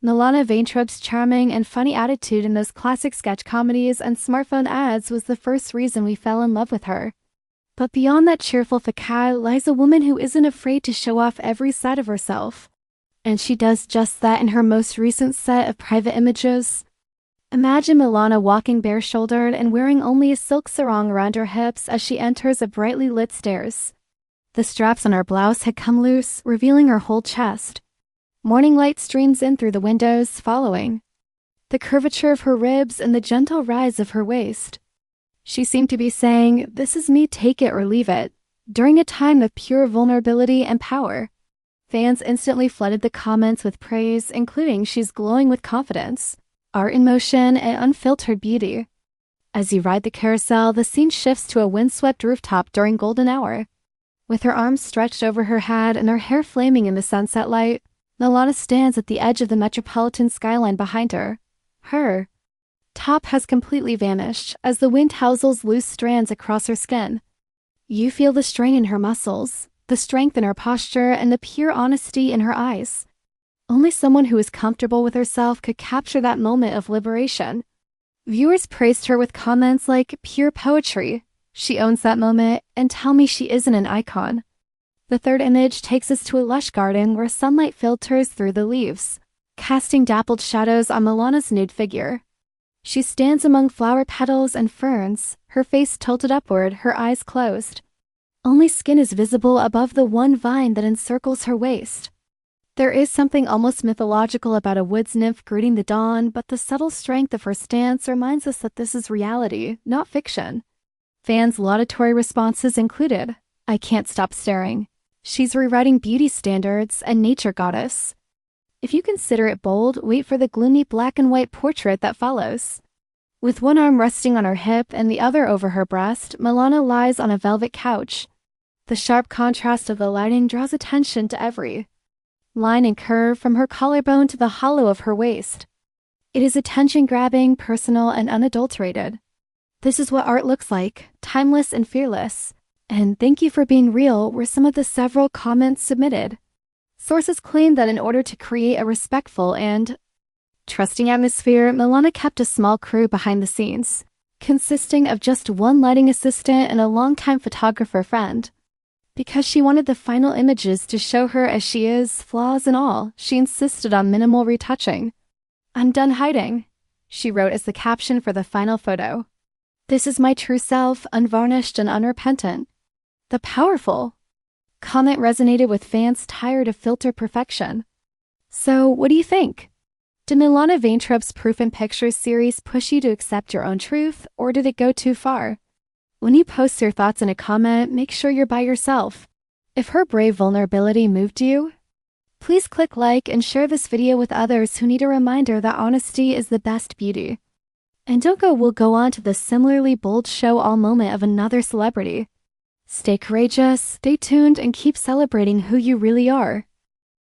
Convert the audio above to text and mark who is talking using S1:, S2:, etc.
S1: Milana Vayntrub's charming and funny attitude in those classic sketch comedies and smartphone ads was the first reason we fell in love with her. But beyond that cheerful facade lies a woman who isn't afraid to show off every side of herself. And she does just that in her most recent set of private images. Imagine Milana walking bare-shouldered and wearing only a silk sarong around her hips as she enters a brightly lit stairs. The straps on her blouse had come loose, revealing her whole chest. Morning light streams in through the windows, following the curvature of her ribs and the gentle rise of her waist. She seemed to be saying, "This is me, take it or leave it," during a time of pure vulnerability and power. Fans instantly flooded the comments with praise, including "she's glowing with confidence, art in motion, and unfiltered beauty." As you ride the carousel, the scene shifts to a windswept rooftop during golden hour. With her arms stretched over her head and her hair flaming in the sunset light, Milana stands at the edge of the metropolitan skyline behind her. Her top has completely vanished as the wind tousles loose strands across her skin. You feel the strain in her muscles, the strength in her posture, and the pure honesty in her eyes. Only someone who is comfortable with herself could capture that moment of liberation. Viewers praised her with comments like, "Pure poetry. She owns that moment, and tell me she isn't an icon." The third image takes us to a lush garden where sunlight filters through the leaves, casting dappled shadows on Milana's nude figure. She stands among flower petals and ferns, her face tilted upward, her eyes closed. Only skin is visible above the one vine that encircles her waist. There is something almost mythological about a woods nymph greeting the dawn, but the subtle strength of her stance reminds us that this is reality, not fiction. Fans' laudatory responses included, "I can't stop staring. She's rewriting beauty standards and nature goddess." If you consider it bold, wait for the gloomy black and white portrait that follows. With one arm resting on her hip and the other over her breast, Milana lies on a velvet couch. The sharp contrast of the lighting draws attention to every line and curve from her collarbone to the hollow of her waist. It is attention-grabbing, personal, and unadulterated. This is what art looks like, timeless and fearless. And "thank you for being real" were some of the several comments submitted. Sources claim that in order to create a respectful and trusting atmosphere, Milana kept a small crew behind the scenes, consisting of just one lighting assistant and a longtime photographer friend. Because she wanted the final images to show her as she is, flaws and all, she insisted on minimal retouching. "I'm done hiding," she wrote as the caption for the final photo. "This is my true self, unvarnished and unrepentant." The powerful comment resonated with fans tired of filtered perfection. So, what do you think? Did Milana Vayntrub's Proof in Pictures series push you to accept your own truth, or did it go too far? When you post your thoughts in a comment, make sure you're by yourself. If her brave vulnerability moved you, please click like and share this video with others who need a reminder that honesty is the best beauty. And we'll go on to the similarly bold show-all moment of another celebrity. Stay courageous, stay tuned, and keep celebrating who you really are.